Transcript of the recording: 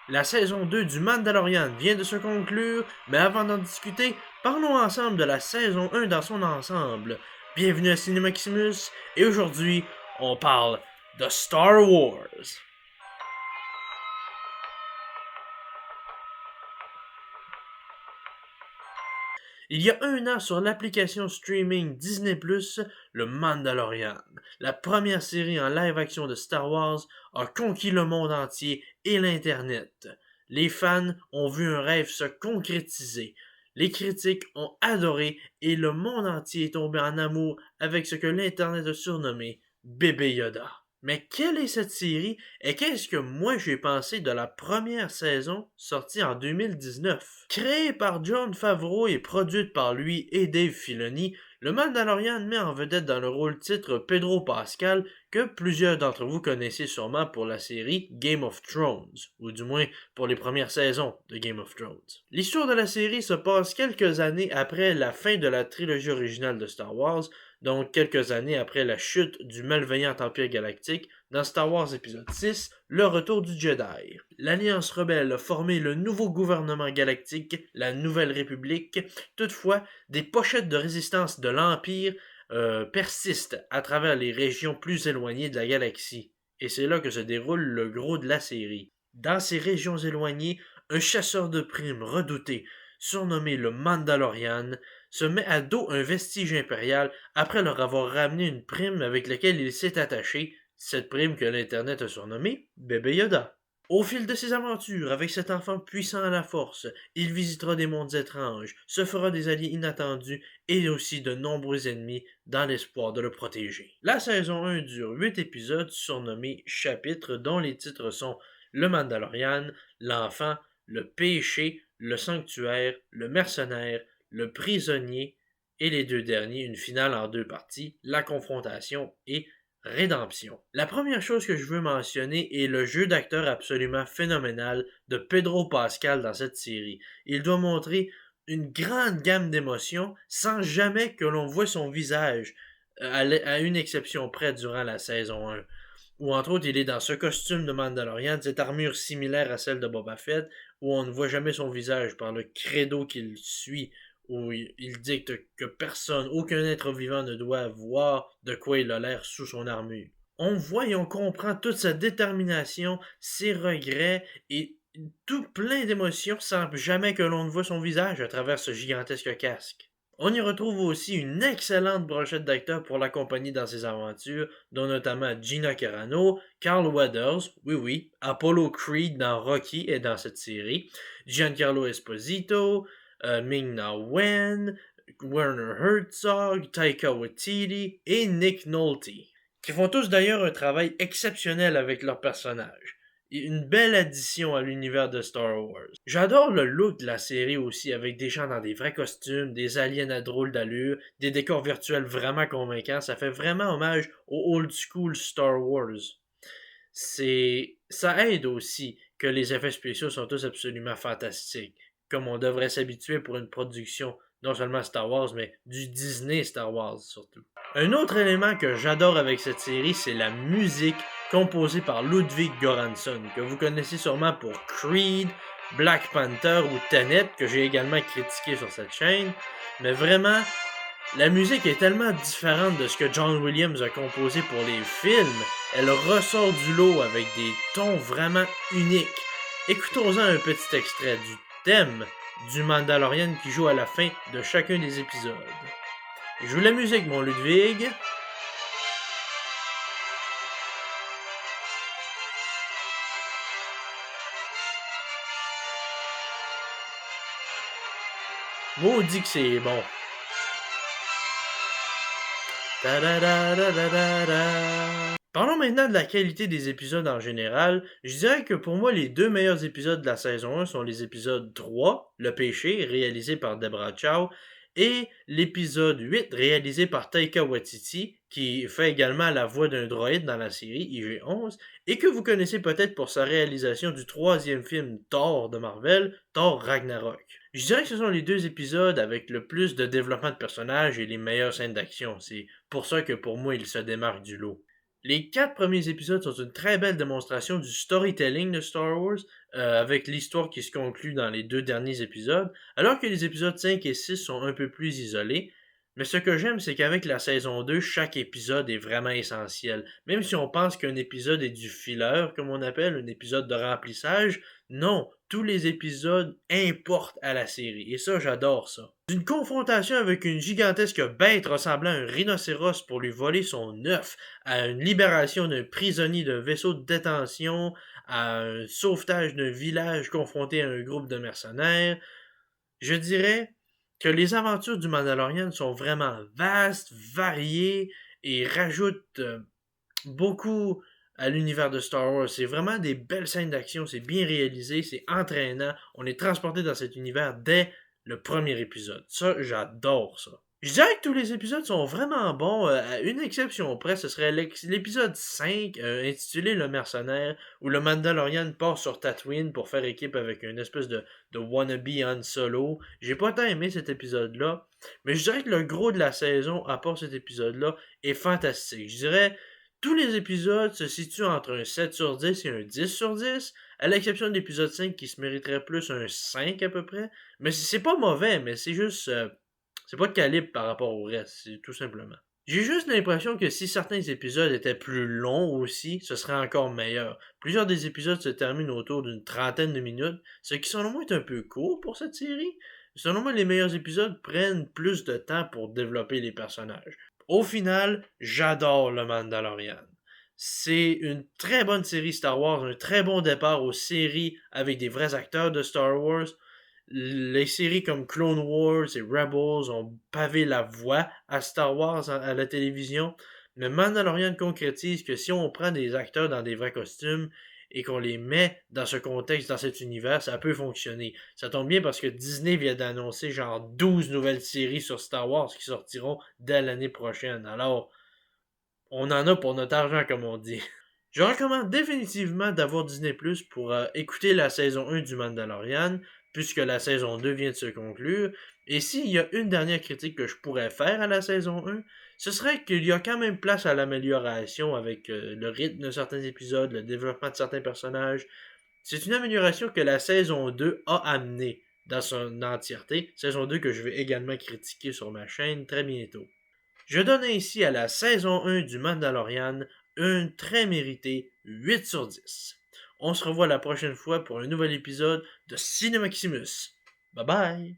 La saison 2 du Mandalorian vient de se conclure, mais avant d'en discuter, parlons ensemble de la saison 1 dans son ensemble. Bienvenue à Cinemaximus, et aujourd'hui, on parle de Star Wars. Il y a un an sur l'application streaming Disney+, le Mandalorian, la première série en live-action de Star Wars, a conquis le monde entier et l'Internet. Les fans ont vu un rêve se concrétiser. Les critiques ont adoré et le monde entier est tombé en amour avec ce que l'Internet a surnommé Bébé Yoda. Mais quelle est cette série et qu'est-ce que moi j'ai pensé de la première saison sortie en 2019? Créée par Jon Favreau et produite par lui et Dave Filoni, le Mandalorian met en vedette dans le rôle titre Pedro Pascal, que plusieurs d'entre vous connaissez sûrement pour la série Game of Thrones, ou du moins pour les premières saisons de Game of Thrones. L'histoire de la série se passe quelques années après la fin de la trilogie originale de Star Wars, donc quelques années après la chute du malveillant Empire Galactique dans Star Wars épisode 6, Le Retour du Jedi. L'Alliance rebelle a formé le nouveau gouvernement galactique, la Nouvelle République. Toutefois, des pochettes de résistance de l'Empire persistent à travers les régions plus éloignées de la galaxie. Et c'est là que se déroule le gros de la série. Dans ces régions éloignées, un chasseur de primes redouté, surnommé le Mandalorian, se met à dos un vestige impérial après leur avoir ramené une prime avec laquelle il s'est attaché, cette prime que l'Internet a surnommée Bébé Yoda. Au fil de ses aventures avec cet enfant puissant à la force, il visitera des mondes étranges, se fera des alliés inattendus et aussi de nombreux ennemis dans l'espoir de le protéger. La saison 1 dure 8 épisodes surnommés chapitres dont les titres sont Le Mandalorian, L'Enfant, Le Péché, Le Sanctuaire, Le Mercenaire, Le Prisonnier et les deux derniers, une finale en deux parties, La Confrontation et Rédemption. La première chose que je veux mentionner est le jeu d'acteur absolument phénoménal de Pedro Pascal dans cette série. Il doit montrer une grande gamme d'émotions sans jamais que l'on voit son visage, à une exception près durant la saison 1. Où entre autres il est dans ce costume de Mandalorian, cette armure similaire à celle de Boba Fett, où on ne voit jamais son visage par le credo qu'il suit, où il dicte que personne, aucun être vivant ne doit voir de quoi il a l'air sous son armure. On voit et on comprend toute sa détermination, ses regrets et tout plein d'émotions sans jamais que l'on ne voit son visage à travers ce gigantesque casque. On y retrouve aussi une excellente brochette d'acteurs pour l'accompagner dans ses aventures, dont notamment Gina Carano, Carl Weathers, oui, Apollo Creed dans Rocky et dans cette série, Giancarlo Esposito, Ming-Na Wen, Werner Herzog, Taika Waititi et Nick Nolte, qui font tous d'ailleurs un travail exceptionnel avec leurs personnages. Une belle addition à l'univers de Star Wars. J'adore le look de la série aussi, avec des gens dans des vrais costumes, des aliens à drôle d'allure, des décors virtuels vraiment convaincants. Ça fait vraiment hommage au old school Star Wars. Ça aide aussi que les effets spéciaux sont tous absolument fantastiques, comme on devrait s'habituer pour une production non seulement Star Wars, mais du Disney Star Wars surtout. Un autre élément que j'adore avec cette série, c'est la musique composée par Ludwig Göransson, que vous connaissez sûrement pour Creed, Black Panther ou Tenet, que j'ai également critiqué sur cette chaîne. Mais vraiment, la musique est tellement différente de ce que John Williams a composé pour les films. Elle ressort du lot avec des tons vraiment uniques. Écoutons-en un petit extrait du thème du Mandalorian qui joue à la fin de chacun des épisodes. Joue la musique, mon Ludwig. Maudit que c'est bon. Parlons maintenant de la qualité des épisodes en général. Je dirais que pour moi, les deux meilleurs épisodes de la saison 1 sont les épisodes 3, Le Péché, réalisé par Deborah Chow, et l'épisode 8, réalisé par Taika Waititi, qui fait également la voix d'un droïde dans la série IG-11, et que vous connaissez peut-être pour sa réalisation du troisième film Thor de Marvel, Thor Ragnarok. Je dirais que ce sont les deux épisodes avec le plus de développement de personnages et les meilleures scènes d'action. C'est pour ça que pour moi, ils se démarquent du lot. Les 4 premiers épisodes sont une très belle démonstration du storytelling de Star Wars, avec l'histoire qui se conclut dans les 2 derniers épisodes, alors que les épisodes 5 et 6 sont un peu plus isolés. Mais ce que j'aime, c'est qu'avec la saison 2, chaque épisode est vraiment essentiel. Même si on pense qu'un épisode est du filler, comme on appelle, un épisode de remplissage, non, tous les épisodes importent à la série. Et ça, j'adore ça. D'une confrontation avec une gigantesque bête ressemblant à un rhinocéros pour lui voler son œuf, à une libération d'un prisonnier d'un vaisseau de détention, à un sauvetage d'un village confronté à un groupe de mercenaires, je dirais que les aventures du Mandalorian sont vraiment vastes, variées et rajoutent beaucoup à l'univers de Star Wars. C'est vraiment des belles scènes d'action, c'est bien réalisé, c'est entraînant. On est transporté dans cet univers dès le premier épisode. Ça, j'adore ça. Je dirais que tous les épisodes sont vraiment bons, à une exception près, ce serait l'épisode 5, intitulé Le Mercenaire, où le Mandalorian part sur Tatooine pour faire équipe avec une espèce de wannabe Han Solo. J'ai pas tant aimé cet épisode-là, mais je dirais que le gros de la saison, à part cet épisode-là, est fantastique. Je dirais tous les épisodes se situent entre un 7 sur 10 et un 10 sur 10, à l'exception de l'épisode 5 qui se mériterait plus un 5 à peu près. Mais c'est pas mauvais, mais c'est juste... c'est pas de calibre par rapport au reste, c'est tout simplement. J'ai juste l'impression que si certains épisodes étaient plus longs aussi, ce serait encore meilleur. Plusieurs des épisodes se terminent autour d'une trentaine de minutes, ce qui selon moi est un peu court pour cette série. Selon moi, les meilleurs épisodes prennent plus de temps pour développer les personnages. Au final, j'adore le Mandalorian. C'est une très bonne série Star Wars, un très bon départ aux séries avec des vrais acteurs de Star Wars. Les séries comme Clone Wars et Rebels ont pavé la voie à Star Wars à la télévision. Mais Mandalorian concrétise que si on prend des acteurs dans des vrais costumes et qu'on les met dans ce contexte, dans cet univers, ça peut fonctionner. Ça tombe bien parce que Disney vient d'annoncer genre 12 nouvelles séries sur Star Wars qui sortiront dès l'année prochaine. Alors, on en a pour notre argent, comme on dit. Je recommande définitivement d'avoir Disney Plus pour écouter la saison 1 du Mandalorian, puisque la saison 2 vient de se conclure. Et s'il y a une dernière critique que je pourrais faire à la saison 1, ce serait qu'il y a quand même place à l'amélioration avec le rythme de certains épisodes, le développement de certains personnages. C'est une amélioration que la saison 2 a amenée dans son entièreté. Saison 2 que je vais également critiquer sur ma chaîne très bientôt. Je donne ainsi à la saison 1 du Mandalorian un très mérité 8 sur 10. On se revoit la prochaine fois pour un nouvel épisode de Cinemaximus. Bye bye!